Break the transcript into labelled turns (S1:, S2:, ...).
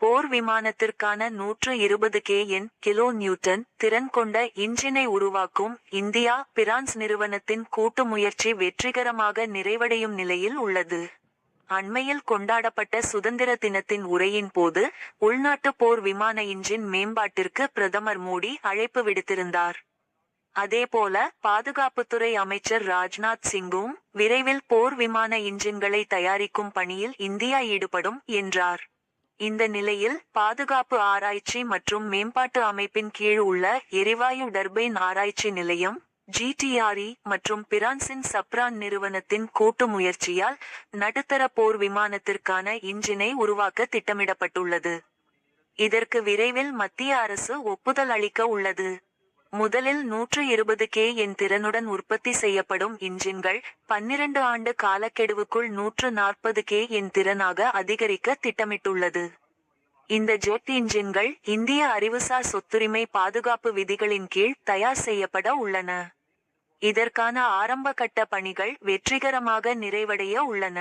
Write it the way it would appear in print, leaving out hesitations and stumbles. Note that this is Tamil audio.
S1: போர் விமானத்திற்கான 120 கிலோ நியூட்டன் திறன் கொண்ட இன்ஜினை உருவாக்கும் இந்தியா பிரான்ஸ் நிறுவனத்தின் கூட்டு முயற்சி வெற்றிகரமாக நிறைவடையும் நிலையில் உள்ளது. அண்மையில் கொண்டாடப்பட்ட சுதந்திர தினத்தின் உரையின் போது உள்நாட்டு போர் விமான இன்ஜின் மேம்பாட்டிற்கு பிரதமர் மோடி அழைப்பு விடுத்திருந்தார். அதேபோல பாதுகாப்புத்துறை அமைச்சர் ராஜ்நாத் சிங்கும் விரைவில் போர் விமான இன்ஜின்களை தயாரிக்கும் பணியில் இந்தியா ஈடுபடும் என்றார். இந்த நிலையில் பாதுகாப்பு ஆராய்ச்சி மற்றும் மேம்பாட்டு அமைப்பின் கீழ் உள்ள எரிவாயு டர்பைன் ஆராய்ச்சி நிலையம் GTRE மற்றும் பிரான்சின் சப்ரான் நிறுவனத்தின் கூட்டு முயற்சியால் நடுத்தர போர் விமானத்திற்கான இன்ஜினை உருவாக்க திட்டமிடப்பட்டுள்ளது. இதற்கு விரைவில் மத்திய அரசு ஒப்புதல் அளிக்க உள்ளது. முதலில் 120 kN திறனுடன் உற்பத்தி செய்யப்படும் இன்ஜின்கள் 12 ஆண்டு காலக்கெடுவுக்குள் 140 kN திறனாக அதிகரிக்க திட்டமிட்டுள்ளது. இந்த ஜெட் இன்ஜின்கள் இந்திய அறிவுசார் சொத்துரிமை பாதுகாப்பு விதிகளின் கீழ் தயார் செய்யப்பட உள்ளன. இதற்கான ஆரம்ப கட்ட பணிகள் வெற்றிகரமாக நிறைவடைய உள்ளன.